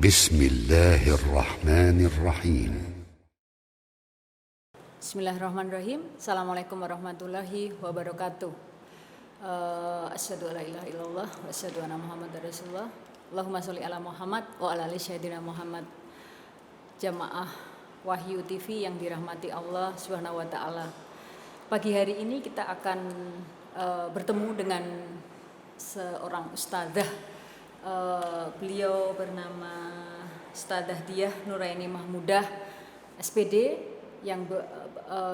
Bismillahirrahmanirrahim. Bismillahirrahmanirrahim. Assalamualaikum warahmatullahi wabarakatuh. Asyhadu alla ilaha illallah wa asyhadu anna Muhammadar Rasulullah. Allahumma sholli ala Muhammad wa ala ali sayyidina Muhammad. Jamaah Wahyu TV yang dirahmati Allah Subhanahu wa taala. Pagi hari ini kita akan bertemu dengan seorang ustadzah. Beliau bernama Ustadzah Diah Nuraini Mahmudah SPD yang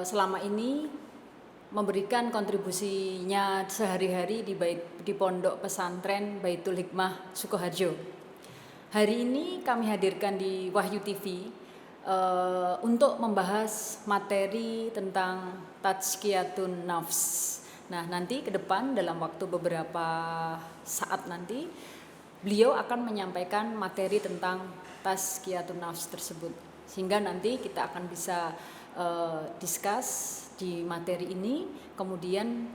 selama ini memberikan kontribusinya sehari-hari di Pondok Pesantren Baitul Hikmah Sukoharjo. Hari ini kami hadirkan di Wahyu TV untuk membahas materi tentang tazkiyatun nafs. Nah, nanti ke depan dalam waktu beberapa saat nanti beliau akan menyampaikan materi tentang tazkiyatun nafs tersebut. Sehingga nanti kita akan bisa discuss di materi ini, kemudian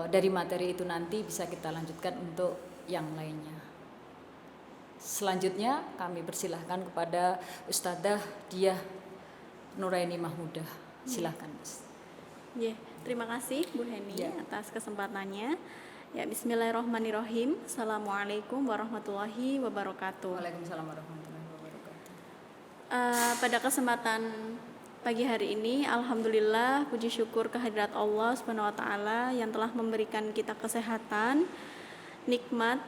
dari materi itu nanti bisa kita lanjutkan untuk yang lainnya. Selanjutnya kami persilahkan kepada Ustadzah Diah Nuraini Mahmudah. Silahkan, Mas. Ya, terima kasih Bu Heni atas kesempatannya. Ya, bismillahirrahmanirrahim. Assalamualaikum warahmatullahi wabarakatuh. Waalaikumsalam warahmatullahi wabarakatuh. Pada kesempatan pagi hari ini, alhamdulillah puji syukur kehadirat Allah Subhanahu wa taala yang telah memberikan kita kesehatan, nikmat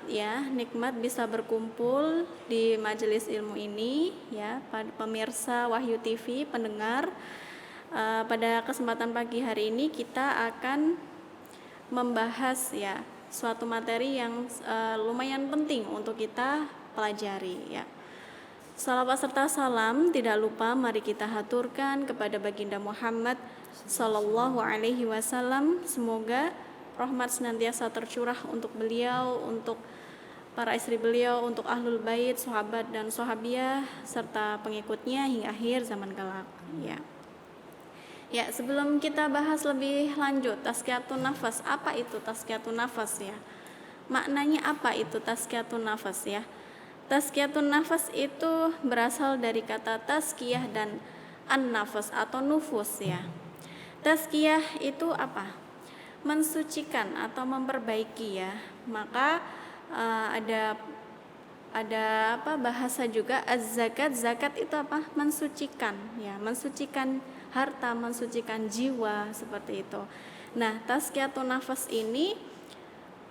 bisa berkumpul di majelis ilmu ini ya, pemirsa Wahyu TV, pendengar. Pada kesempatan pagi hari ini kita akan membahas ya suatu materi yang lumayan penting untuk kita pelajari ya. Salawat serta salam tidak lupa mari kita haturkan kepada baginda Muhammad sallallahu alaihi wasallam. Semoga rahmat senantiasa tercurah untuk beliau, untuk para istri beliau, untuk ahlul bait, sahabat dan sahabiah serta pengikutnya hingga akhir zaman kelak ya. Ya, sebelum kita bahas lebih lanjut tazkiyatun nafas, apa itu tazkiyatun nafas ya? Maknanya apa itu tazkiyatun nafas ya? Tazkiyatun nafas itu berasal dari kata tazkiyah dan an-nafas atau nufus ya. Tazkiyah itu apa? Mensucikan atau memperbaiki ya. Maka ada bahasa juga az-zakat. Zakat itu apa? Mensucikan ya, mensucikan harta, mensucikan jiwa, seperti itu. Nah, tazkiyatun nafas ini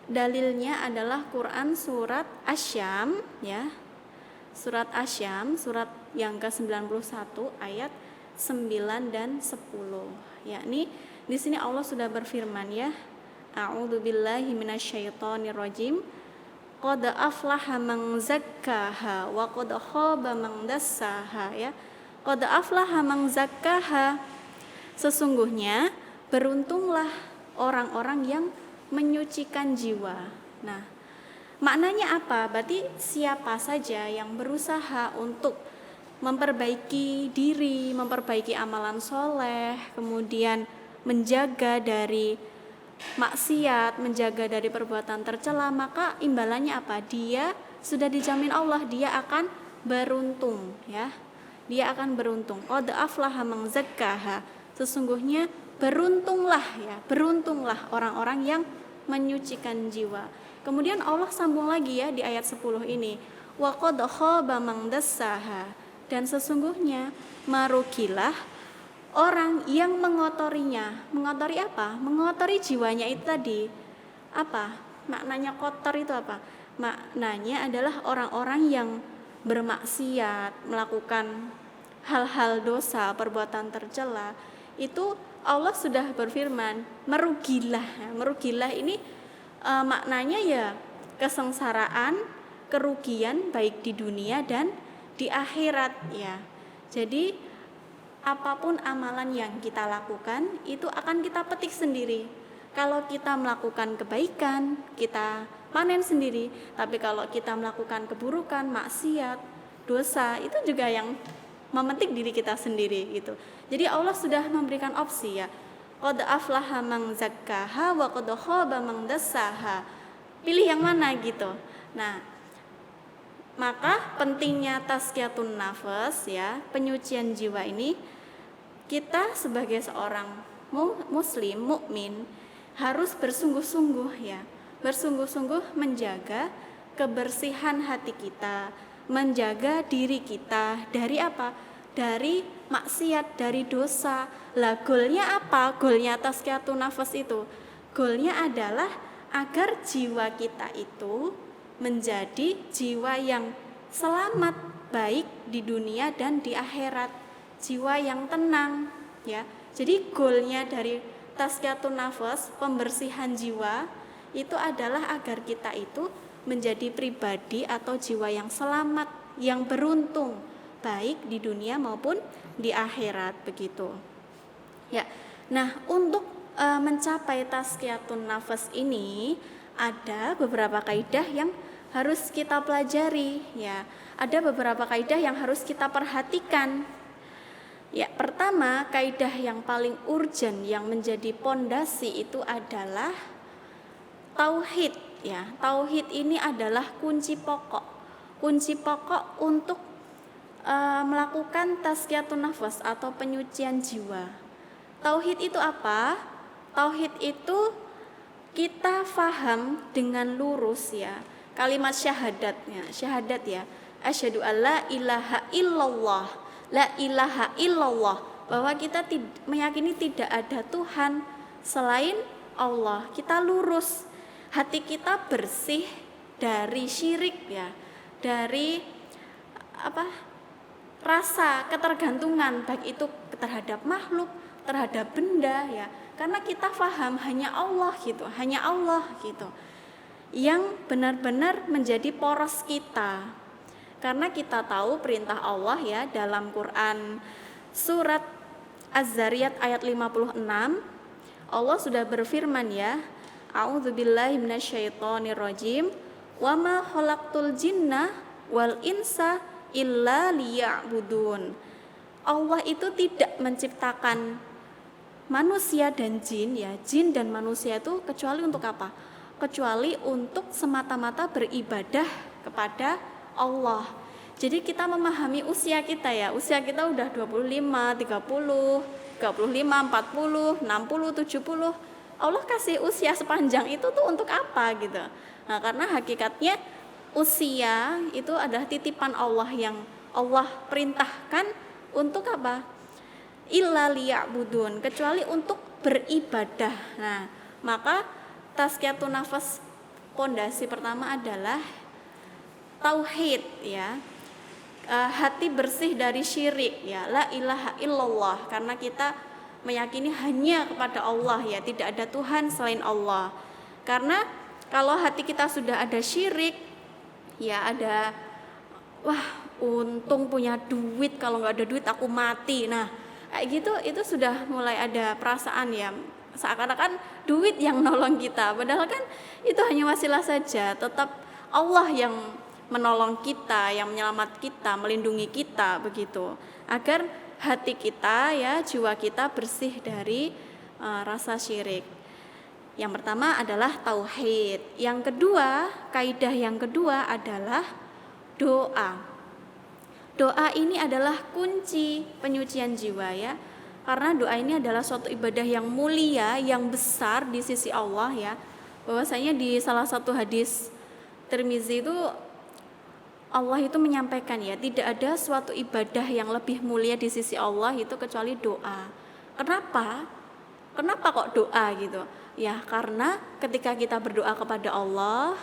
dalilnya adalah Quran surat Asy-Syam ya. Surat Asy-Syam, surat yang ke-91 ayat 9 dan 10. Yakni di sini Allah sudah berfirman ya. A'udzubillahi minasyaitonirrajim. Qad aflaha man zakkaha wa qad khaba man dassaha ya. Qad aflaha man zakkaha. Sesungguhnya beruntunglah orang-orang yang menyucikan jiwa. Nah, maknanya apa? Berarti siapa saja yang berusaha untuk memperbaiki diri, memperbaiki amalan soleh, kemudian menjaga dari maksiat, menjaga dari perbuatan tercela, maka imbalannya apa? Dia sudah dijamin Allah, dia akan beruntung ya. Dia akan beruntung. Qad aflaha man zakkaha. Sesungguhnya beruntunglah orang-orang yang menyucikan jiwa. Kemudian Allah sambung lagi ya di ayat 10 ini. Wa qad khaba man dassaha. Dan sesungguhnya merugilah orang yang mengotorinya. Mengotori apa? Mengotori jiwanya itu tadi. Apa? Maknanya kotor itu apa? Maknanya adalah orang-orang yang bermaksiat, melakukan hal-hal dosa, perbuatan tercela. Itu Allah sudah berfirman, merugilah. Merugilah ini maknanya ya kesengsaraan, kerugian baik di dunia dan di akhirat ya. Jadi apapun amalan yang kita lakukan itu akan kita petik sendiri. Kalau kita melakukan kebaikan, kita panen sendiri. Tapi kalau kita melakukan keburukan, maksiat, dosa, itu juga yang memetik diri kita sendiri gitu. Jadi Allah sudah memberikan opsi ya. Qad aflaha man zakkaha wa qad khaba man dassaha. Pilih yang mana gitu. Nah, Maka pentingnya tazkiyatun nafas ya, penyucian jiwa ini, kita sebagai seorang muslim, mukmin harus bersungguh-sungguh ya, bersungguh-sungguh menjaga kebersihan hati kita, menjaga diri kita dari apa? Dari maksiat, dari dosa. Lah goalnya apa? Goalnya tazkiyatun nafas itu, goalnya adalah agar jiwa kita itu menjadi jiwa yang selamat, baik di dunia dan di akhirat, jiwa yang tenang ya. Jadi goalnya dari tazkiyatun nafas, pembersihan jiwa, itu adalah agar kita itu menjadi pribadi atau jiwa yang selamat, yang beruntung, baik di dunia maupun di akhirat begitu ya. Nah, untuk mencapai tazkiyatun nafas ini ada beberapa kaidah yang harus kita pelajari ya. Ada beberapa kaidah yang harus kita perhatikan. Ya, pertama, kaidah yang paling urgent yang menjadi pondasi itu adalah tauhid ya. Tauhid ini adalah kunci pokok. Kunci pokok untuk melakukan tazkiyatun nafas atau penyucian jiwa. Tauhid itu apa? Tauhid itu kita faham dengan lurus ya, kalimat syahadatnya, syahadat ya, asyhadu alla ilaha illallah, la ilaha illallah, bahwa kita meyakini tidak ada Tuhan selain Allah. Kita lurus, hati kita bersih dari syirik ya, dari rasa ketergantungan, baik itu terhadap makhluk, terhadap benda ya. Karena kita faham hanya Allah gitu, hanya Allah gitu, yang benar-benar menjadi poros kita. Karena kita tahu perintah Allah ya dalam Quran surat Az-Zariyat ayat 56, Allah sudah berfirman ya, a'udzubillahi minasyaitonirrajim, wa ma khalaqtul jinna wal insa illa liya'budun. Allah itu tidak menciptakan manusia dan jin ya, jin dan manusia itu kecuali untuk apa? Kecuali untuk semata-mata beribadah kepada Allah. Jadi kita memahami usia kita ya, usia kita udah 25, 30, 35, 40, 60, 70. Allah kasih usia sepanjang itu tuh untuk apa gitu. Nah, karena hakikatnya usia itu adalah titipan Allah yang Allah perintahkan untuk apa? Illa liya'budun, kecuali untuk beribadah. Nah, maka tazkiyatun nafas pondasi pertama adalah tauhid ya. Hati bersih dari syirik ya, la ilaha illallah, karena kita meyakini hanya kepada Allah ya, tidak ada Tuhan selain Allah. Karena kalau hati kita sudah ada syirik ya, ada wah untung punya duit, kalau nggak ada duit aku mati. Nah kayak gitu, itu sudah mulai ada perasaan ya, seakan-akan duit yang nolong kita, padahal kan itu hanya wasilah saja. Tetap Allah yang menolong kita, yang menyelamat kita, melindungi kita begitu, agar hati kita ya, jiwa kita bersih dari rasa syirik. Yang pertama adalah tauhid. Yang kedua, kaidah yang kedua adalah doa. Doa ini adalah kunci penyucian jiwa ya. Karena doa ini adalah suatu ibadah yang mulia, yang besar di sisi Allah ya. Bahwasanya di salah satu hadis Tirmizi itu Allah itu menyampaikan ya, tidak ada suatu ibadah yang lebih mulia di sisi Allah itu kecuali doa. Kenapa? Kenapa kok doa gitu? Ya, karena ketika kita berdoa kepada Allah,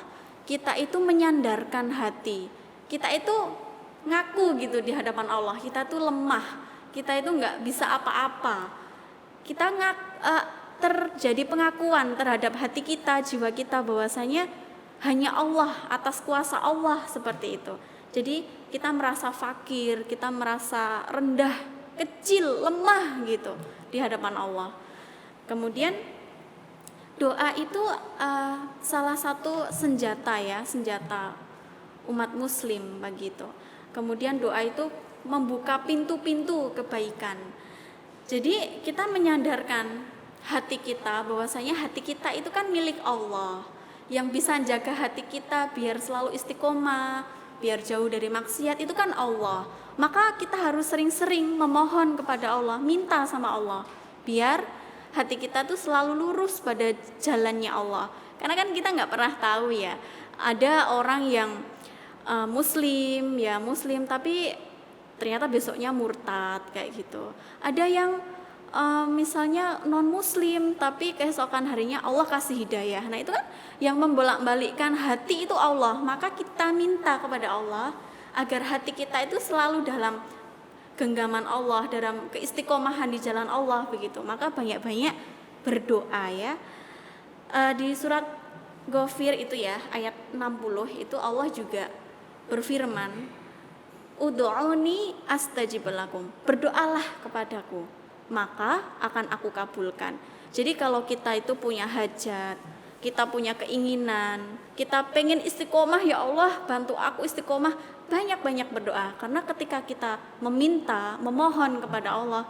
kita itu menyandarkan hati. Kita itu ngaku gitu di hadapan Allah, kita tuh lemah, kita itu nggak bisa apa-apa. Kita terjadi pengakuan terhadap hati kita, jiwa kita, bahwasanya hanya Allah, atas kuasa Allah, seperti itu. Jadi kita merasa fakir, kita merasa rendah, kecil, lemah gitu di hadapan Allah. Kemudian doa itu salah satu senjata ya, senjata umat muslim begitu. Kemudian doa itu membuka pintu-pintu kebaikan. Jadi kita menyadarkan hati kita bahwasanya hati kita itu kan milik Allah, yang bisa jaga hati kita biar selalu istiqomah, biar jauh dari maksiat, itu kan Allah. Maka kita harus sering-sering memohon kepada Allah, minta sama Allah, biar hati kita tuh selalu lurus pada jalannya Allah. Karena kan kita nggak pernah tahu ya, ada orang yang muslim tapi ternyata besoknya murtad kayak gitu. Ada yang misalnya non muslim tapi keesokan harinya Allah kasih hidayah. Nah itu kan yang membolak-balikkan hati itu Allah. Maka kita minta kepada Allah agar hati kita itu selalu dalam genggaman Allah, dalam keistiqomahan di jalan Allah begitu. Maka banyak-banyak berdoa ya. Di surat Ghafir itu ya, ayat 60 itu Allah juga berfirman, ud'uni astajib lakum, berdoalah kepadaku maka akan aku kabulkan. Jadi kalau kita itu punya hajat, kita punya keinginan, kita pengen istiqomah, ya Allah bantu aku istiqomah, banyak-banyak berdoa. Karena ketika kita meminta, memohon kepada Allah,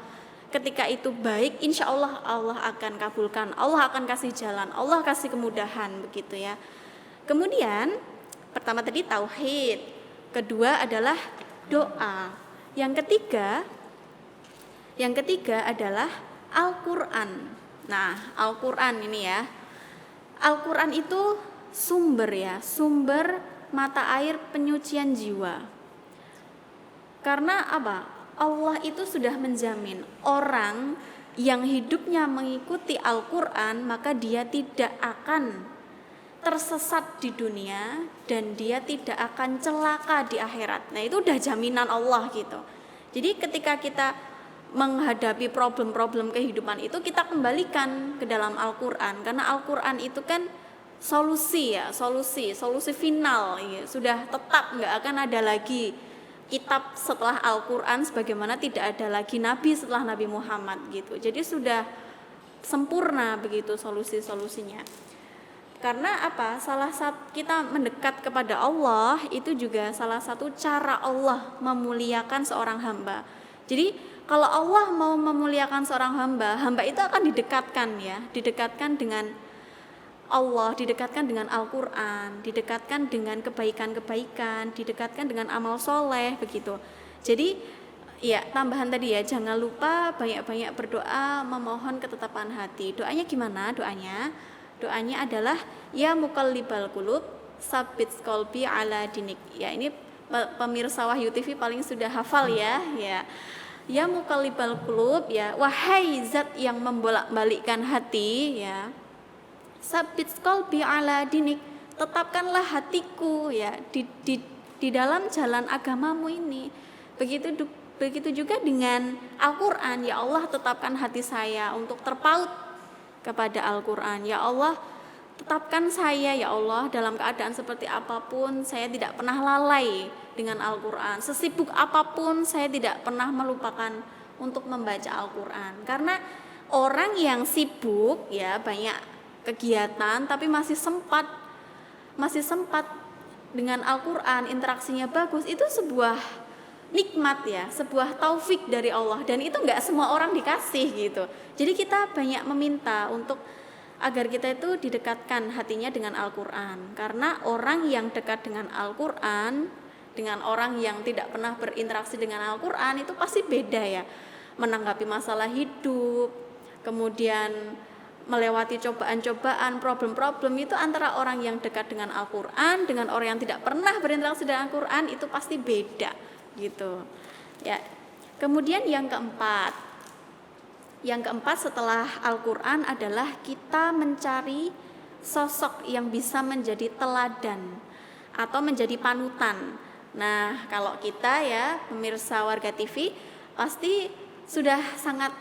ketika itu baik, insya Allah Allah akan kabulkan, Allah akan kasih jalan, Allah kasih kemudahan begitu ya. Kemudian pertama tadi tauhid, kedua adalah doa, yang ketiga adalah Al-Quran. Nah, Al-Quran ini ya, Al-Quran itu sumber mata air penyucian jiwa. Karena apa? Allah itu sudah menjamin orang yang hidupnya mengikuti Al-Quran, maka dia tidak akan tersesat di dunia dan dia tidak akan celaka di akhirat. Nah, itu udah jaminan Allah gitu. Jadi ketika kita menghadapi problem-problem kehidupan itu, kita kembalikan ke dalam Al-Quran, karena Al-Quran itu kan solusi final ya. Sudah tetap, nggak akan ada lagi kitab setelah Al-Quran, sebagaimana tidak ada lagi nabi setelah Nabi Muhammad gitu. Jadi sudah sempurna begitu solusi-solusinya. Karena apa? Salah satu kita mendekat kepada Allah itu juga salah satu cara Allah memuliakan seorang hamba. Jadi kalau Allah mau memuliakan seorang hamba itu akan didekatkan dengan Allah, didekatkan dengan Al-Quran, didekatkan dengan kebaikan-kebaikan, didekatkan dengan amal soleh begitu. Jadi ya tambahan tadi ya, jangan lupa banyak-banyak berdoa, memohon ketetapan hati. Doanya gimana? Doanya adalah ya muqallibal qulub sabbit qalbi ala dinik. Ya ini pemirsa Wahyu TV paling sudah hafal ya. Ya muqallibal qulub, ya wahai zat yang membolak-balikkan hati, ya sabbit qalbi ala dinik, tetapkanlah hatiku ya di dalam jalan agamamu ini. Begitu juga dengan Al-Quran, ya Allah tetapkan hati saya untuk terpaut kepada Al-Quran. Ya Allah tetapkan saya ya Allah dalam keadaan seperti apapun, saya tidak pernah lalai dengan Al-Quran. Sesibuk apapun saya tidak pernah melupakan untuk membaca Al-Quran. Karena orang yang sibuk ya banyak kegiatan tapi masih sempat dengan Al-Quran, interaksinya bagus, itu sebuah nikmat ya, sebuah taufik dari Allah, dan itu nggak semua orang dikasih gitu. Jadi kita banyak meminta untuk agar kita itu didekatkan hatinya dengan Al-Quran. Karena orang yang dekat dengan Al-Quran dengan orang yang tidak pernah berinteraksi dengan Al-Quran itu pasti beda ya, menanggapi masalah hidup, kemudian melewati cobaan-cobaan, problem-problem itu antara orang yang dekat dengan Al-Quran dengan orang yang tidak pernah berinteraksi dengan Al-Quran itu pasti beda gitu ya. Kemudian yang keempat setelah Al-Quran adalah kita mencari sosok yang bisa menjadi teladan atau menjadi panutan. Nah, kalau kita ya pemirsa Warga TV pasti sudah sangat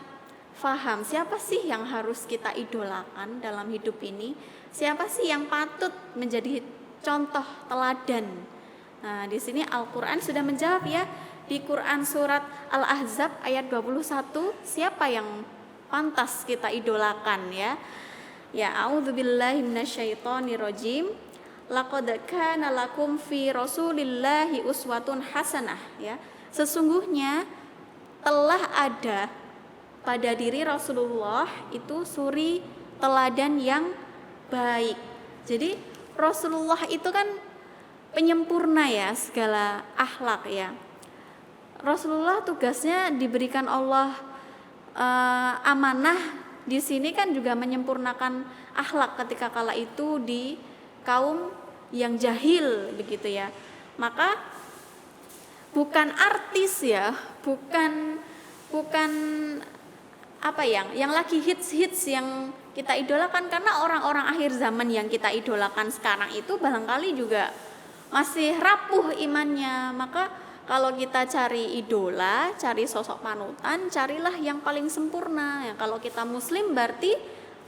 paham siapa sih yang harus kita idolakan dalam hidup ini, siapa sih yang patut menjadi contoh teladan. Nah, di sini Al-Quran sudah menjawab ya. Di Quran surat Al-Ahzab ayat 21, siapa yang pantas kita idolakan ya? Ya, a'udzubillahi minasyaitonirrajim. Laqad kana lakum fi Rasulillahi uswatun hasanah ya. Sesungguhnya telah ada pada diri Rasulullah itu suri teladan yang baik. Jadi Rasulullah itu kan penyempurna ya segala akhlak ya. Rasulullah tugasnya diberikan Allah amanah di sini kan juga menyempurnakan akhlak ketika kala itu di kaum yang jahil begitu ya. Maka bukan artis ya, bukan apa yang lagi hits yang kita idolakan, karena orang-orang akhir zaman yang kita idolakan sekarang itu barangkali juga masih rapuh imannya. Maka kalau kita cari idola, cari sosok panutan, carilah yang paling sempurna. Ya, kalau kita muslim berarti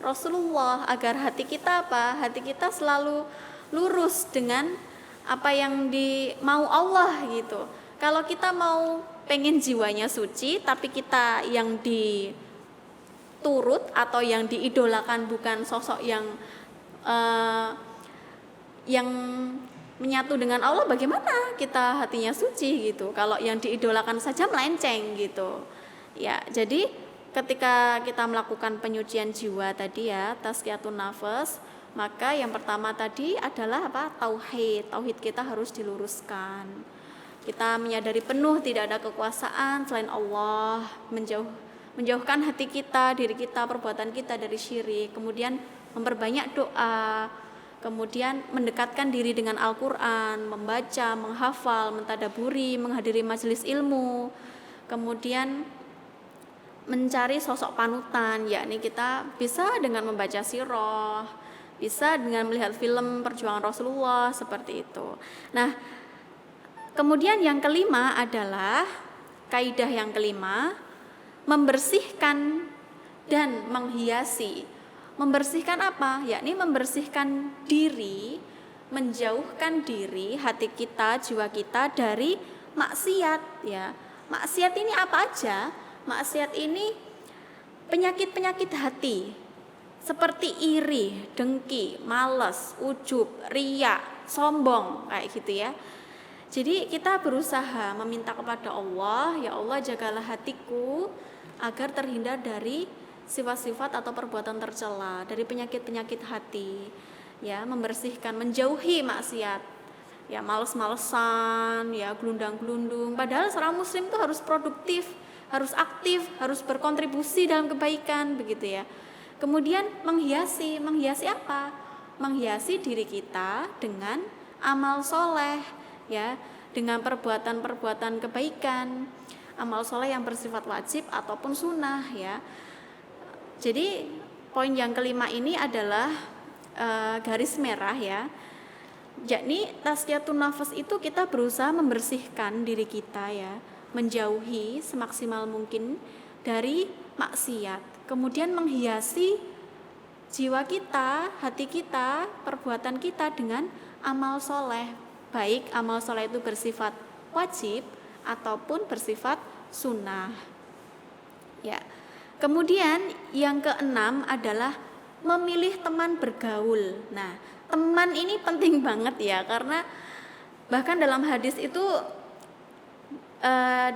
Rasulullah, agar hati kita apa? Hati kita selalu lurus dengan apa yang mau Allah gitu. Kalau kita mau pengen jiwanya suci, tapi kita yang diturut atau yang diidolakan bukan sosok yang menyatu dengan Allah, bagaimana kita hatinya suci gitu kalau yang diidolakan saja melenceng gitu ya. Jadi ketika kita melakukan penyucian jiwa tadi ya, tazkiyatun nafas, maka yang pertama tadi adalah apa? Tauhid kita harus diluruskan. Kita menyadari penuh tidak ada kekuasaan selain Allah, menjauhkan hati kita, diri kita, perbuatan kita dari syirik, kemudian memperbanyak doa, kemudian mendekatkan diri dengan Al-Quran, membaca, menghafal, mentadaburi, menghadiri majelis ilmu, kemudian mencari sosok panutan, yakni kita bisa dengan membaca sirah, bisa dengan melihat film perjuangan Rasulullah, seperti itu. Nah, kemudian yang kelima adalah kaidah yang kelima, membersihkan dan menghiasi. Membersihkan apa? Yakni membersihkan diri, menjauhkan diri, hati kita, jiwa kita dari maksiat ya. Maksiat ini apa aja? Maksiat ini penyakit-penyakit hati, seperti iri, dengki, malas, ujub, riya, sombong, kayak gitu ya. Jadi kita berusaha meminta kepada Allah, ya Allah jagalah hatiku agar terhindar dari sifat-sifat atau perbuatan tercela, dari penyakit-penyakit hati ya, membersihkan, menjauhi maksiat ya, males-malesan ya, gelundang-gelundung. Padahal seorang muslim itu harus produktif, harus aktif, harus berkontribusi dalam kebaikan begitu ya. Kemudian menghiasi apa? Menghiasi diri kita dengan amal soleh ya, dengan perbuatan-perbuatan kebaikan, amal soleh yang bersifat wajib ataupun sunnah ya. Jadi poin yang kelima ini adalah garis merah ya, yakni tazkiyatun nafas itu kita berusaha membersihkan diri kita ya, menjauhi semaksimal mungkin dari maksiat, kemudian menghiasi jiwa kita, hati kita, perbuatan kita dengan amal soleh, baik amal soleh itu bersifat wajib ataupun bersifat sunnah ya. Kemudian yang keenam adalah memilih teman bergaul. Nah, teman ini penting banget ya, karena bahkan dalam hadis itu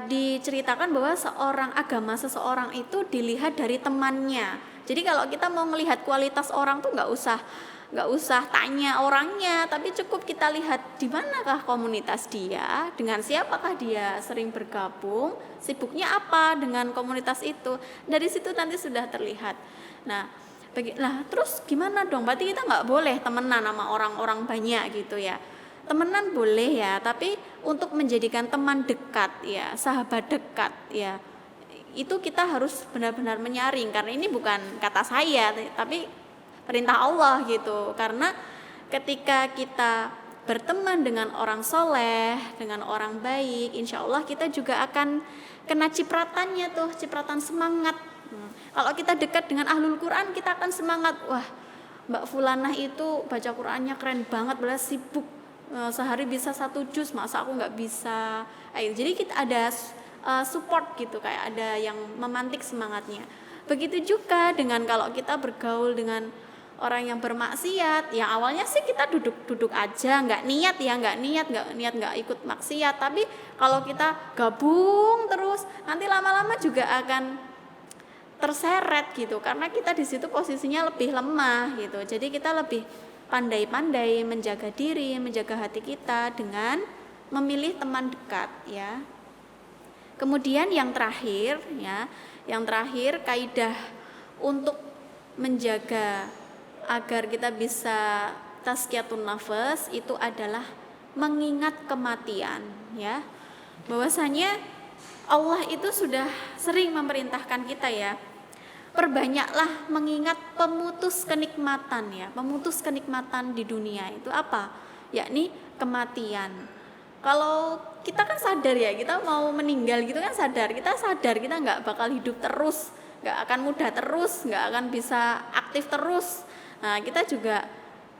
diceritakan bahwa seseorang itu dilihat dari temannya. Jadi kalau kita mau melihat kualitas orang tuh nggak usah tanya orangnya, tapi cukup kita lihat di manakah komunitas dia, dengan siapakah dia sering bergabung, sibuknya apa dengan komunitas itu. Dari situ nanti sudah terlihat. Nah, terus gimana dong? Berarti kita nggak boleh temenan sama orang-orang banyak gitu ya. Temenan boleh ya, tapi untuk menjadikan teman dekat ya, sahabat dekat ya, itu kita harus benar-benar menyaring, karena ini bukan kata saya, tapi perintah Allah gitu. Karena ketika kita berteman dengan orang soleh, dengan orang baik, insya Allah kita juga akan kena cipratannya tuh, cipratan semangat. Kalau kita dekat dengan ahlul Quran, kita akan semangat. Wah, Mbak Fulanah itu baca Qurannya keren banget, belas sibuk, sehari bisa 1 juz, masa aku nggak bisa. Jadi kita ada support gitu, kayak ada yang memantik semangatnya. Begitu juga dengan kalau kita bergaul dengan orang yang bermaksiat, ya awalnya sih kita duduk aja, nggak niat ikut maksiat. Tapi kalau kita gabung terus, nanti lama-lama juga akan terseret gitu, karena kita di situ posisinya lebih lemah gitu. Jadi kita lebih pandai-pandai menjaga diri, menjaga hati kita dengan memilih teman dekat ya. Kemudian yang terakhir ya, kaidah untuk menjaga agar kita bisa tazkiyatun nafas itu adalah mengingat kematian ya. Bahwasanya Allah itu sudah sering memerintahkan kita ya, perbanyaklah mengingat pemutus kenikmatan ya. Pemutus kenikmatan di dunia itu apa? Yakni kematian. Kalau kita kan sadar ya, kita mau meninggal gitu kan sadar kita nggak bakal hidup terus, nggak akan muda terus, nggak akan bisa aktif terus. Nah kita juga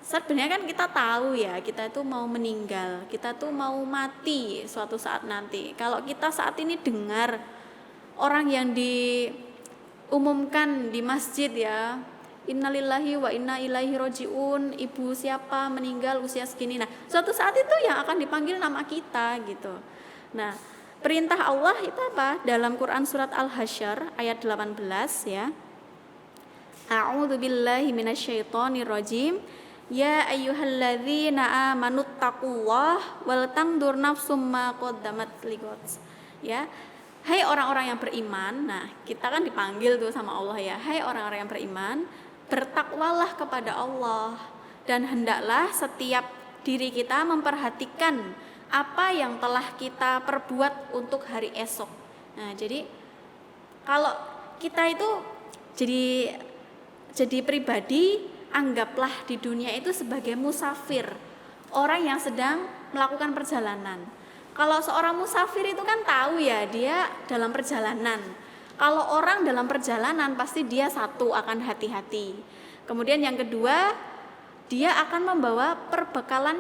sebenarnya kan kita tahu ya, kita itu mau meninggal, kita tuh mau mati suatu saat nanti. Kalau kita saat ini dengar orang yang diumumkan di masjid ya, innalillahi wa inna ilaihi rojiun, ibu siapa meninggal usia segini. Nah suatu saat itu yang akan dipanggil nama kita gitu. Nah perintah Allah itu apa? Dalam Quran surat Al-Hasyr ayat 18 ya, a'udzu billahi minasyaitonir rajim. Ya ayyuhalladzina amanu taqullah wal tangdur nafsum ma qaddamat lighad. Ya, hai orang-orang yang beriman. Nah, kita kan dipanggil tuh sama Allah ya. Hai orang-orang yang beriman, bertakwalah kepada Allah dan hendaklah setiap diri kita memperhatikan apa yang telah kita perbuat untuk hari esok. Nah, jadi kalau kita itu jadi pribadi, anggaplah di dunia itu sebagai musafir, orang yang sedang melakukan perjalanan. Kalau seorang musafir itu kan tahu ya, dia dalam perjalanan. Kalau orang dalam perjalanan pasti dia satu akan hati-hati. Kemudian yang kedua, dia akan membawa perbekalan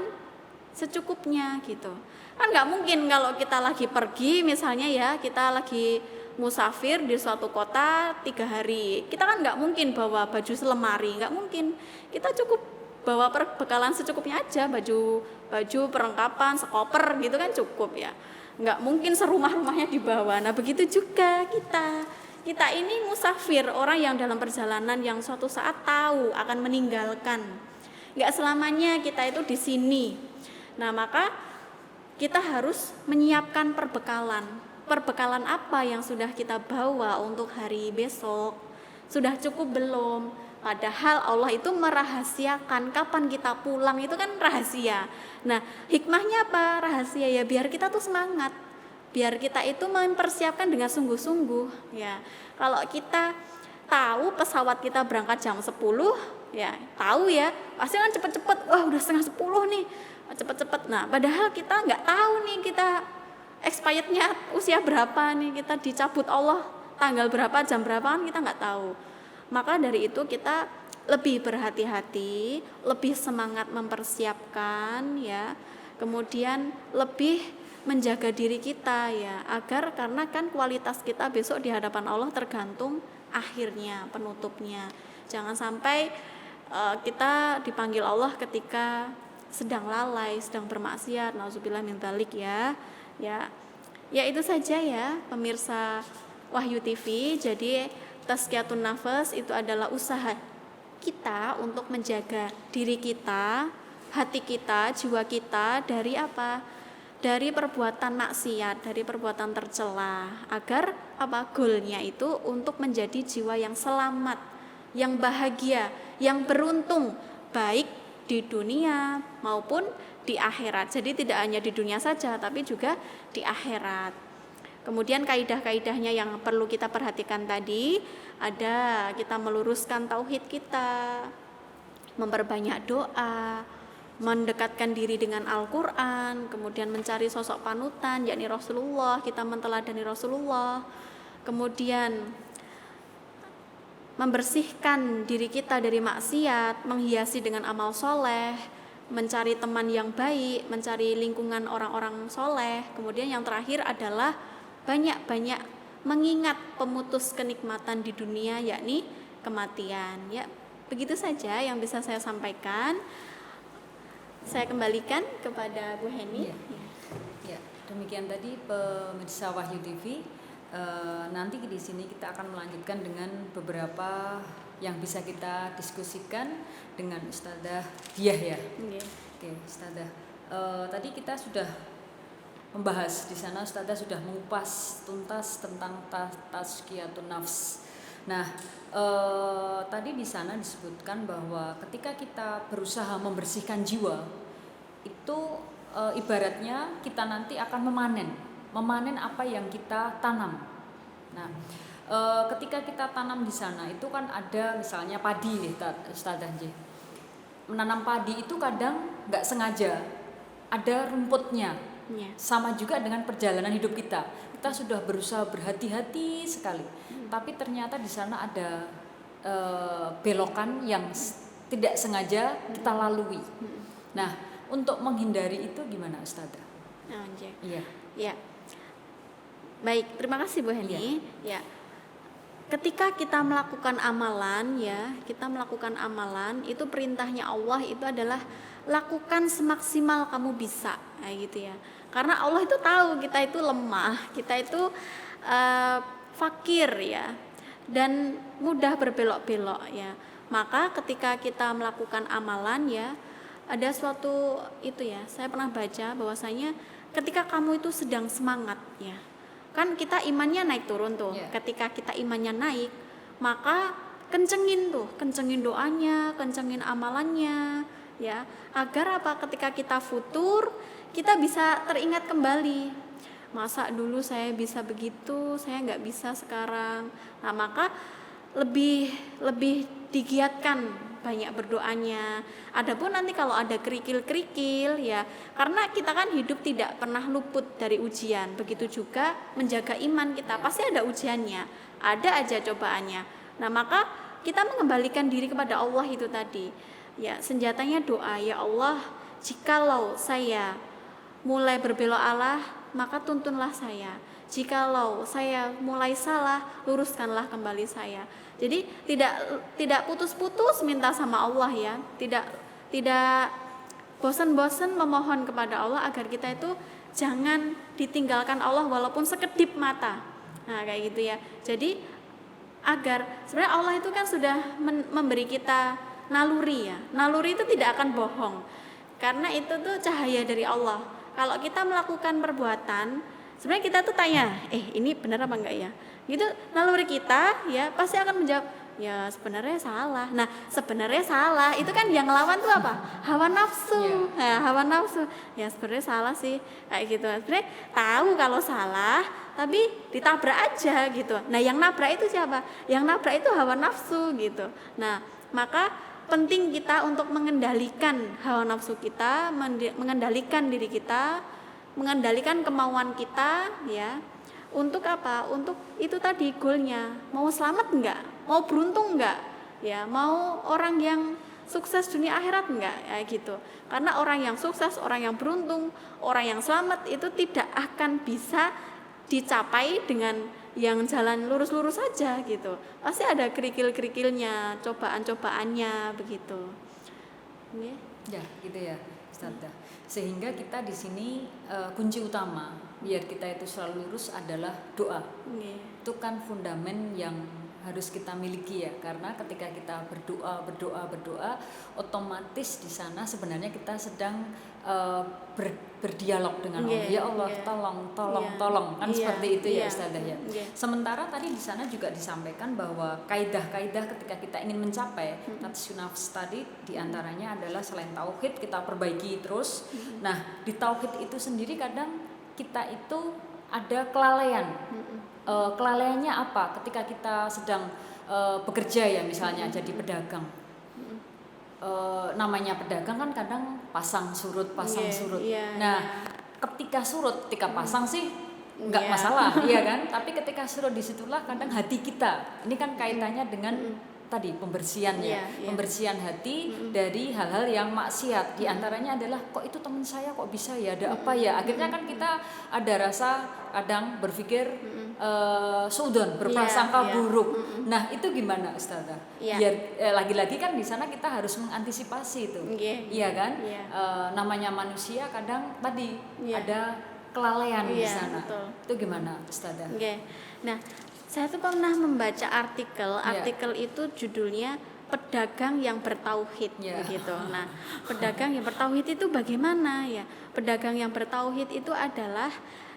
secukupnya gitu. Kan nggak mungkin kalau kita lagi pergi misalnya ya, kita lagi musafir di suatu kota 3 hari, kita kan nggak mungkin bawa baju selemari, nggak mungkin. Kita cukup bawa perbekalan secukupnya aja, baju perlengkapan sekoper gitu kan cukup ya, nggak mungkin serumah-rumahnya dibawa. Nah begitu juga kita ini musafir, orang yang dalam perjalanan yang suatu saat tahu akan meninggalkan, nggak selamanya kita itu di sini. Nah maka kita harus menyiapkan perbekalan apa yang sudah kita bawa untuk hari besok, sudah cukup belum? Padahal Allah itu merahasiakan kapan kita pulang, itu kan rahasia. Nah hikmahnya apa rahasia ya? Biar kita tuh semangat, biar kita itu mempersiapkan dengan sungguh-sungguh ya. Kalau kita tahu pesawat kita berangkat jam 10 ya, tahu ya pasti kan cepet-cepet, wah udah setengah 10 nih, cepet-cepet. Nah padahal kita nggak tahu nih kita expirednya usia berapa nih, kita dicabut Allah tanggal berapa, jam berapa kan kita nggak tahu. Maka dari itu kita lebih berhati-hati, lebih semangat mempersiapkan ya, kemudian lebih menjaga diri kita ya, agar karena kan kualitas kita besok di hadapan Allah tergantung akhirnya, penutupnya. Jangan sampai kita dipanggil Allah ketika sedang lalai, sedang bermaksiat, nauzubillah min dzalik ya. Ya itu saja ya pemirsa Wahyu TV. Jadi tazkiyatun nafas itu adalah usaha kita untuk menjaga diri kita, hati kita, jiwa kita dari apa? Dari perbuatan maksiat, dari perbuatan tercela, agar apa? Goalnya itu untuk menjadi jiwa yang selamat, yang bahagia, yang beruntung, baik di dunia maupun di akhirat. Jadi tidak hanya di dunia saja, tapi juga di akhirat. Kemudian kaidah-kaidahnya yang perlu kita perhatikan tadi ada, kita meluruskan tauhid kita, memperbanyak doa, mendekatkan diri dengan Al-Quran, kemudian mencari sosok panutan yakni Rasulullah, kita menteladani Rasulullah, kemudian membersihkan diri kita dari maksiat, menghiasi dengan amal soleh, mencari teman yang baik, mencari lingkungan orang-orang soleh. Kemudian yang terakhir adalah banyak-banyak mengingat pemutus kenikmatan di dunia yakni kematian ya. Begitu saja yang bisa saya sampaikan. Saya kembalikan kepada Bu Heni. Ya, demikian tadi pemirsa Wahyu TV. Nanti di sini kita akan melanjutkan dengan beberapa yang bisa kita diskusikan dengan Ustadzah Diah ya. Oke, Ustadzah. Tadi kita sudah membahas di sana, Ustadzah sudah mengupas tuntas tentang tazkiyatun nafs. Nah, tadi di sana disebutkan bahwa ketika kita berusaha membersihkan jiwa, itu ibaratnya kita nanti akan memanen apa yang kita tanam. Nah, ketika kita tanam di sana itu kan ada misalnya padi nih Ustadzah. Menanam padi itu kadang nggak sengaja ada rumputnya. Sama juga dengan perjalanan hidup kita. Kita sudah berusaha berhati-hati sekali, tapi ternyata di sana ada belokan yang tidak sengaja kita lalui. Nah, untuk menghindari itu gimana Ustadzah? Iya. Ya. Baik, terima kasih Bu Heni. Ya. Ketika kita melakukan amalan itu perintahnya Allah itu adalah lakukan semaksimal kamu bisa, kayak gitu ya. Karena Allah itu tahu kita itu lemah, kita itu fakir ya, dan mudah berbelok-belok ya. Maka ketika kita melakukan amalan ya, ada suatu itu ya, saya pernah baca bahwasanya ketika kamu itu sedang semangat ya, kan kita imannya naik turun tuh. Ketika kita imannya naik, maka kencengin doanya, kencengin amalannya ya, agar apa, ketika kita futur kita bisa teringat kembali, masa dulu saya bisa begitu, saya nggak bisa sekarang. Nah, maka lebih digiatkan banyak berdoanya. Adapun nanti kalau ada kerikil-kerikil ya, karena kita kan hidup tidak pernah luput dari ujian. Begitu juga menjaga iman kita, pasti ada ujiannya, ada aja cobaannya. Nah, maka kita mengembalikan diri kepada Allah itu tadi. Ya, senjatanya doa. Ya Allah, jikalau saya mulai berbelok arah, maka tuntunlah saya. Jikalau saya mulai salah, luruskanlah kembali saya. Jadi tidak putus-putus minta sama Allah ya, tidak bosan-bosan memohon kepada Allah agar kita itu jangan ditinggalkan Allah walaupun sekedip mata. Nah, kayak gitu ya. Jadi agar sebenarnya Allah itu kan sudah memberi kita naluri ya. Naluri itu tidak akan bohong, karena itu tuh cahaya dari Allah. Kalau kita melakukan perbuatan, sebenarnya kita tuh tanya, ini benar apa enggak ya? Gitu, naluri kita ya pasti akan menjawab, ya sebenarnya salah. Nah, sebenarnya salah itu kan yang ngelawan tuh apa? Hawa nafsu. Nah, hawa nafsu. Ya sebenarnya salah sih, kayak gitu. Sebenarnya tahu kalau salah, tapi ditabrak aja gitu. Nah, yang nabrak itu siapa? Yang nabrak itu hawa nafsu gitu. Nah, maka penting kita untuk mengendalikan hawa nafsu kita, mengendalikan diri kita, mengendalikan kemauan kita ya. Untuk apa? Untuk itu tadi goalnya. Mau selamat enggak? Mau beruntung enggak? Ya, mau orang yang sukses dunia akhirat enggak? Ya gitu. Karena orang yang sukses, orang yang beruntung, orang yang selamat itu tidak akan bisa dicapai dengan yang jalan lurus-lurus saja gitu. Pasti ada kerikil-kerikilnya, cobaan-cobaannya begitu. Ya, gitu ya, Ustadzah. Sehingga kita di sini kunci utama biar kita itu selalu lurus adalah doa. Itu kan fundamen yang harus kita miliki ya, karena ketika kita berdoa, otomatis di sana sebenarnya kita sedang berdialog dengan Allah. Ya Allah, tolong kan seperti itu ya Ustadzah ya. Sementara tadi di sana juga disampaikan bahwa kaidah-kaidah ketika kita ingin mencapai tazkiyatun nafs tadi diantaranya adalah selain tauhid kita perbaiki terus. Nah, di tauhid itu sendiri kadang kita itu ada kelalaian. Kelalaiannya apa? Ketika kita sedang bekerja ya, misalnya jadi pedagang. Namanya pedagang kan kadang pasang surut. Nah, ketika pasang sih nggak masalah, iya kan? Tapi ketika surut disitulah kadang hati kita. Ini kan kaitannya dengan tadi pembersihannya, pembersihan hati dari hal-hal yang maksiat. Di antaranya adalah kok itu teman saya kok bisa ya, ada apa ya? Akhirnya kan kita ada rasa kadang berpikir suudon, berprasangka buruk. Nah, itu gimana Ustazah? Biar lagi-lagi kan di sana kita harus mengantisipasi itu. Iya kan? Namanya manusia kadang tadi ada kelalaian di sana. Betul. Itu gimana Ustazah? Nah, Saya tuh pernah membaca artikel, Ya. artikel itu judulnya pedagang yang bertauhid Ya. begitu. Nah, pedagang yang bertauhid itu bagaimana ya? Pedagang yang bertauhid itu adalah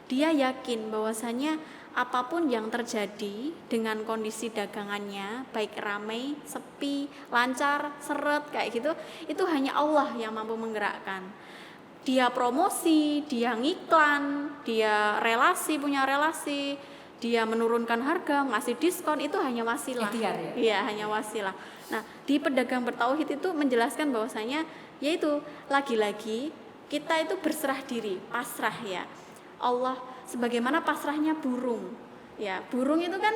dia yakin bahwasanya apapun yang terjadi dengan kondisi dagangannya, baik ramai, sepi, lancar, seret kayak gitu, itu hanya Allah yang mampu menggerakkan. Dia promosi, dia ngiklan, dia relasi, punya relasi, dia menurunkan harga, ngasih diskon, itu hanya wasilah. Ikhtiar ya? Iya, hanya wasilah. Nah, di pedagang bertauhid itu menjelaskan bahwasanya yaitu lagi-lagi kita itu berserah diri, pasrah ya. Allah sebagaimana pasrahnya burung. Ya, burung itu kan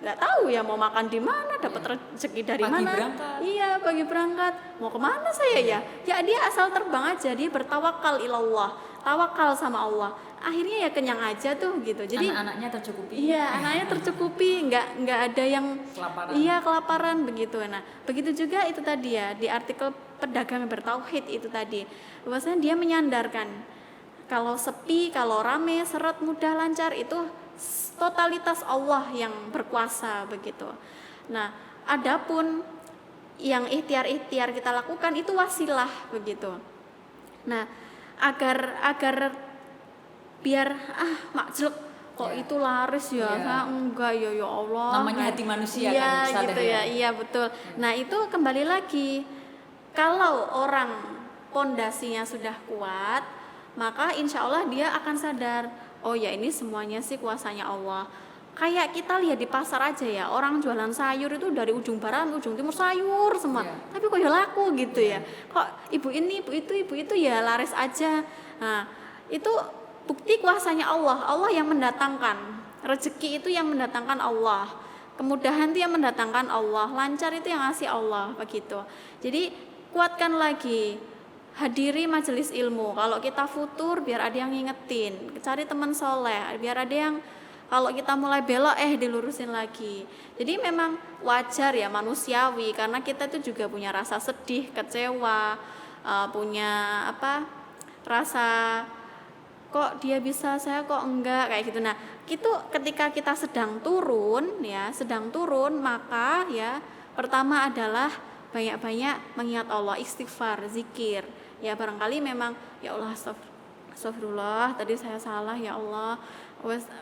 nggak tahu ya mau makan di mana, dapat rezeki dari Pagi mana. berangkat. Iya, pagi berangkat. Mau kemana saya ya? Ya dia asal terbang aja, dia bertawakal ilallah, tawakal sama Allah. Akhirnya ya kenyang aja tuh gitu. Jadi anak-anaknya tercukupi. iya, anaknya tercukupi, nggak ada yang Kelaparan. iya kelaparan begitu. Nah, begitu juga itu tadi ya di artikel pedagang yang bertauhid itu tadi, bahwasanya dia menyandarkan kalau sepi, kalau rame, seret, mudah, lancar itu totalitas Allah yang berkuasa begitu. Nah, adapun yang ikhtiar-ikhtiar kita lakukan itu wasilah begitu. Nah, agar biar makjelek kok Ya. itu laris ya, Ya. Nah, enggak ya Allah. Namanya hati manusia iya, kan, sadar gitu ya, ya. iya betul. Nah, itu kembali lagi kalau orang pondasinya sudah kuat, maka insya Allah dia akan sadar, oh ya ini semuanya sih kuasanya Allah. Kayak kita lihat di pasar aja ya, orang jualan sayur itu dari ujung barat, ujung timur sayur semua. Iya. Tapi kok ya laku gitu ya. Kok ibu ini, ibu itu ya laris aja. Nah, itu bukti kuasanya Allah. Allah yang mendatangkan. Rezeki itu yang mendatangkan Allah. Kemudahan itu yang mendatangkan Allah. Lancar itu yang ngasih Allah begitu. Jadi kuatkan lagi. Hadiri majelis ilmu. Kalau kita futur biar ada yang ngingetin. Cari teman soleh. Biar ada yang kalau kita mulai belok dilurusin lagi. Jadi memang wajar ya manusiawi karena kita itu juga punya rasa sedih, kecewa, punya rasa kok dia bisa saya kok enggak kayak gitu. Nah, itu ketika kita sedang turun maka ya pertama adalah banyak-banyak mengingat Allah, istighfar, zikir. Ya barangkali memang ya Allah astagfirullah tadi saya salah ya Allah.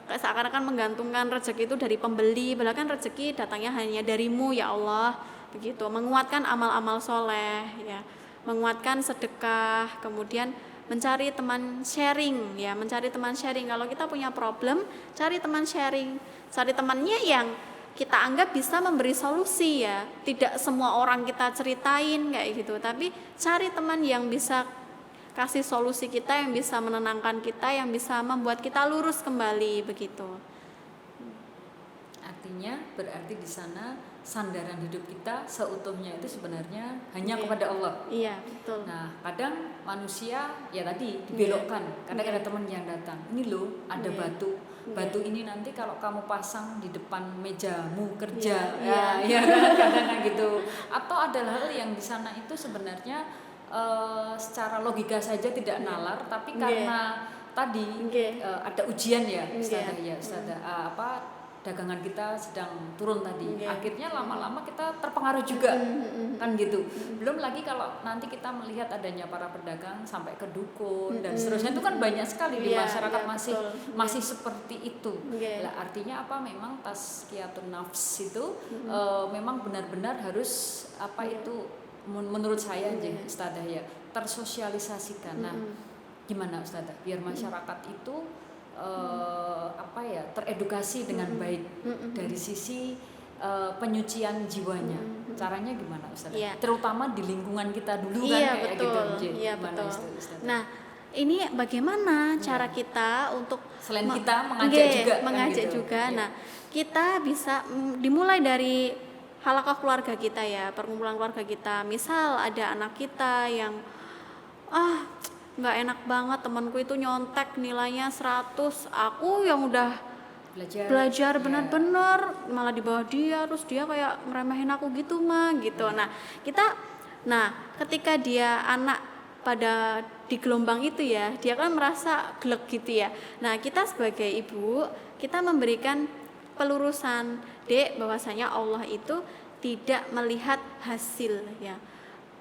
Seakan-akan menggantungkan rezeki itu dari pembeli, padahal kan rezeki datangnya hanya darimu ya Allah. Begitu, menguatkan amal-amal soleh ya, menguatkan sedekah, kemudian mencari teman sharing ya, mencari teman sharing. Kalau kita punya problem, cari teman sharing, cari temannya yang kita anggap bisa memberi solusi ya. Tidak semua orang kita ceritain kayak gitu, tapi cari teman yang bisa kasih solusi kita, yang bisa menenangkan kita, yang bisa membuat kita lurus kembali begitu. Artinya berarti di sana sandaran hidup kita seutuhnya itu sebenarnya hanya kepada Allah. Iya, betul. Nah, kadang manusia ya tadi dibelokkan. Kadang ada teman yang datang, ini loh ada batu ini nanti kalau kamu pasang di depan mejamu kerja, ya kan kadang gitu. Atau ada hal yang di sana itu sebenarnya secara logika saja tidak nalar, tapi karena tadi ada ujian ya, Ustazah, dagangan kita sedang turun tadi, akhirnya lama-lama kita terpengaruh juga, kan gitu. Belum lagi kalau nanti kita melihat adanya para pedagang sampai ke dukun dan seterusnya, itu kan banyak sekali di masyarakat masih seperti itu. Lah, artinya apa? Memang tazkiyatun nafs itu memang benar-benar harus itu menurut saya aja Ustazah ya tersosialisasikan. Nah, gimana Ustazah biar masyarakat itu teredukasi dengan baik dari sisi penyucian jiwanya. Caranya gimana Ustazah? Ya. Terutama di lingkungan kita dulu kan kayak betul. gitu. Iya, Gimana betul. Ustazah? Nah, ini bagaimana cara kita untuk selain kita mengajak juga. Nah, kita bisa dimulai dari halaqah keluarga kita ya, perkumpulan keluarga kita. Misal ada anak kita yang nggak enak banget, temanku itu nyontek nilainya 100, aku yang udah belajar benar-benar malah di bawah dia, terus dia kayak ngeremehin aku gitu gitu. Nah ketika dia anak pada di gelombang itu ya, dia kan merasa gelek gitu ya. Nah kita sebagai ibu, kita memberikan pelurusan, Dek, bahwasanya Allah itu tidak melihat hasil ya.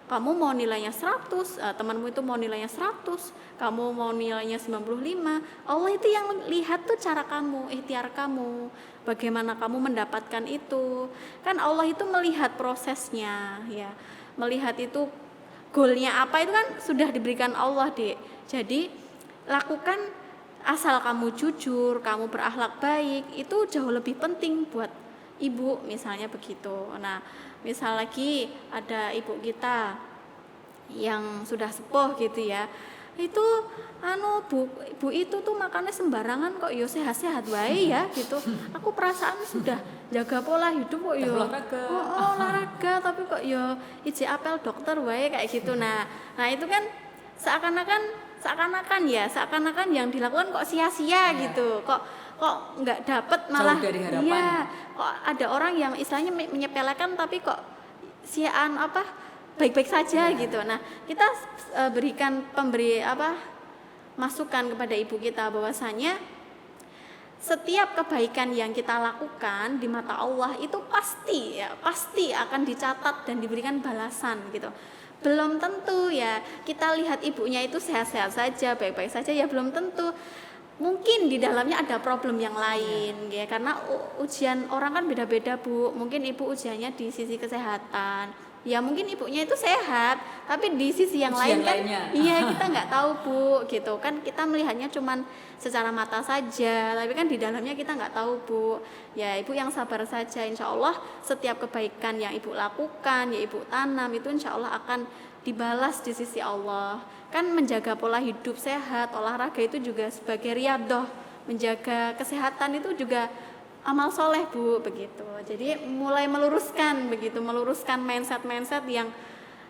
Kamu mau nilainya 100, temanmu itu mau nilainya 100, kamu mau nilainya 95, Allah itu yang lihat tuh cara kamu, ikhtiar kamu, bagaimana kamu mendapatkan itu. Kan Allah itu melihat prosesnya ya, melihat itu goalnya apa itu kan sudah diberikan Allah, Dek. Jadi lakukan, asal kamu jujur, kamu berakhlak baik, itu jauh lebih penting buat ibu misalnya begitu. Nah, misal lagi ada ibu kita yang sudah sepuh gitu ya, itu bu itu tuh makannya sembarangan kok, yo sehat-sehat wae ya gitu. Aku perasaan sudah jaga pola hidup kok yo olahraga tapi kok yo iji apel dokter wae kayak gitu. Nah itu kan seakan-akan yang dilakukan kok sia-sia gitu, kok nggak dapet, malah jauh dari harapan. Iya, kok ada orang yang istilahnya menyepelekan tapi kok siaan baik-baik saja gitu. Nah, kita berikan masukan kepada ibu kita bahwasanya setiap kebaikan yang kita lakukan di mata Allah itu pasti akan dicatat dan diberikan balasan gitu. Belum tentu ya kita lihat ibunya itu sehat-sehat saja, baik-baik saja, ya belum tentu. Mungkin di dalamnya ada problem yang lain ya, karena ujian orang kan beda-beda, Bu. Mungkin ibu ujiannya di sisi kesehatan. Ya mungkin ibunya itu sehat, tapi di sisi yang lain kan iya kita nggak tahu, Bu, gitu kan. Kita melihatnya cuman secara mata saja, tapi kan di dalamnya kita nggak tahu, Bu. Ya ibu yang sabar saja, insya Allah setiap kebaikan yang ibu lakukan, ya ibu tanam itu insya Allah akan dibalas di sisi Allah. Kan menjaga pola hidup sehat, olahraga itu juga sebagai riyadhah, menjaga kesehatan itu juga amal soleh, Bu, begitu. Jadi mulai meluruskan mindset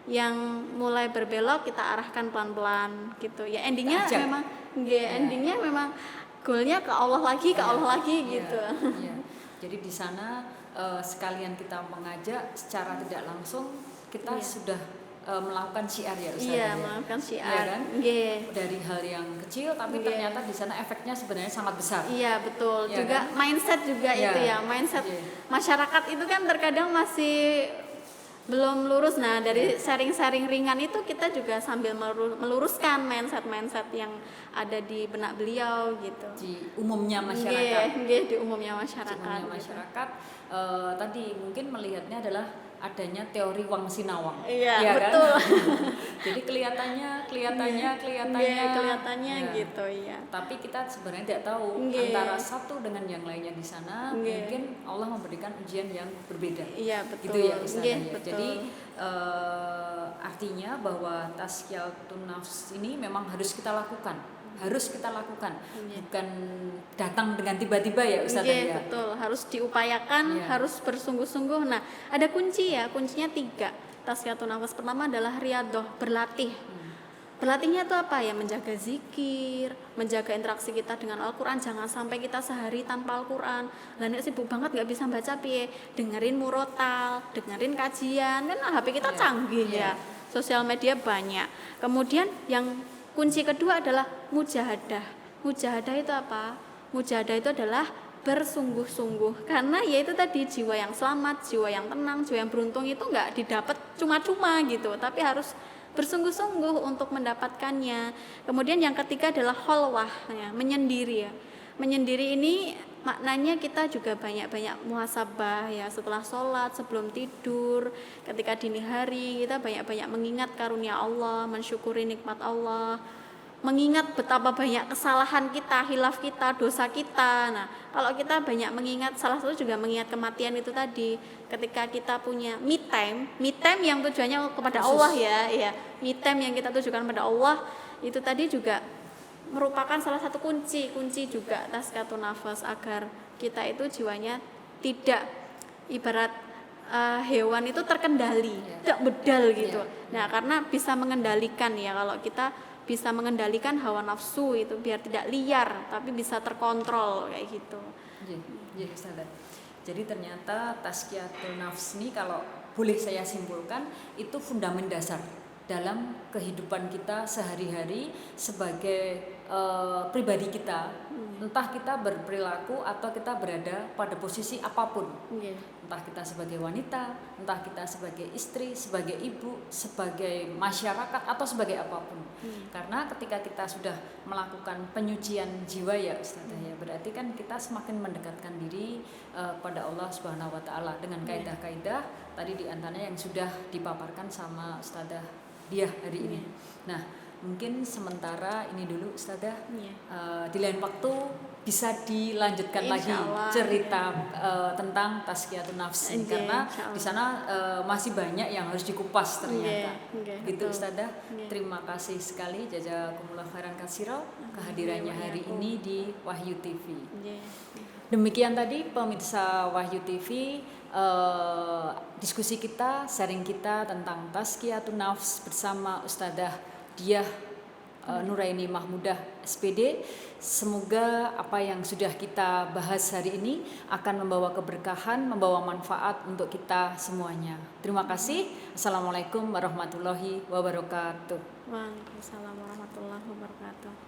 yang mulai berbelok kita arahkan pelan-pelan gitu. Ya endingnya memang goalnya ke Allah lagi gitu. Ya. Jadi di sana sekalian kita mengajak secara tidak langsung kita sudah melakukan syiar ya Ustazah. Iya, melakukan syiar. Ya kan? Dari hal yang kecil tapi ternyata di sana efeknya sebenarnya sangat besar. Iya, betul. Ya, juga kan? Mindset juga itu ya. Mindset masyarakat itu kan terkadang masih belum lurus. Nah, dari sharing-sharing ringan itu kita juga sambil meluruskan mindset yang ada di benak beliau gitu. Di umumnya masyarakat. Di umumnya masyarakat. Tadi mungkin melihatnya adalah adanya teori Wang Sinawang. Iya, betul. Kan? Jadi kelihatannya gitu ya. Tapi kita sebenarnya tidak tahu antara satu dengan yang lainnya di sana. Mungkin Allah memberikan ujian yang berbeda. Iya, betul. Gitu ya Ustazah. Betul. Jadi artinya bahwa tazkiyatun nafs ini memang harus kita lakukan. Bukan datang dengan tiba-tiba ya Ustazah ya. Betul, harus diupayakan, harus bersungguh-sungguh. Nah, ada kuncinya 3. Tazkiyatun nafs pertama adalah riyadhah, berlatih. Berlatihnya itu apa ya? Menjaga zikir, menjaga interaksi kita dengan Al-Quran. Jangan sampai kita sehari tanpa Al-Quran. Lah nek sibuk banget nggak bisa baca piye, dengerin murotal, dengerin kajian, kan HP kita canggih ya. Sosial media banyak. Kemudian yang kunci kedua adalah mujahadah. Mujahadah itu apa? Mujahadah itu adalah bersungguh-sungguh. Karena yaitu tadi jiwa yang selamat, jiwa yang tenang, jiwa yang beruntung itu nggak didapat cuma-cuma gitu, tapi harus bersungguh-sungguh untuk mendapatkannya. Kemudian yang ketiga adalah kholwah, ya, menyendiri ya. Menyendiri ini maknanya kita juga banyak-banyak muhasabah ya, setelah sholat, sebelum tidur, ketika dini hari kita banyak-banyak mengingat karunia Allah, mensyukuri nikmat Allah, mengingat betapa banyak kesalahan kita, hilaf kita, dosa kita. Nah, kalau kita banyak mengingat, salah satu juga mengingat kematian itu tadi. Ketika kita punya me time yang tujuannya kepada Allah ya, me time yang kita tujukan kepada Allah itu tadi juga merupakan salah satu kunci juga tazkiyatun nafas, agar kita itu jiwanya tidak ibarat hewan itu terkendali, tidak bedal gitu. Nah, karena bisa mengendalikan ya, kalau kita bisa mengendalikan hawa nafsu itu biar tidak liar tapi bisa terkontrol kayak gitu. Iya, Ustazah. Jadi ternyata tazkiyatun nafs ini kalau boleh saya simpulkan itu fundament dasar dalam kehidupan kita sehari-hari sebagai pribadi kita, entah kita berperilaku atau kita berada pada posisi apapun, entah kita sebagai wanita, entah kita sebagai istri, sebagai ibu, sebagai masyarakat atau sebagai apapun. Karena ketika kita sudah melakukan penyucian jiwa ya Ustazah ya, berarti kan kita semakin mendekatkan diri pada Allah Subhanahu wa taala dengan kaidah-kaidah tadi diantaranya yang sudah dipaparkan sama Ustazah Diah hari ini. Nah, mungkin sementara ini dulu Ustazah, di lain waktu bisa dilanjutkan lagi cerita tentang Tazkiyatun Nafs ini, karena di sana masih banyak yang harus dikupas ternyata. Gitu Ustazah. Terima kasih sekali jazakumullah khairan katsira kehadirannya hari ini di Wahyu TV. Demikian tadi pemirsa Wahyu TV, diskusi kita, sharing kita tentang Tazkiyatun Nafs bersama Ustazah Diah Nuraini Mahmudah SPD. Semoga apa yang sudah kita bahas hari ini akan membawa keberkahan, membawa manfaat untuk kita semuanya. Terima kasih. Assalamualaikum warahmatullahi wabarakatuh. Waalaikumsalam warahmatullahi wabarakatuh.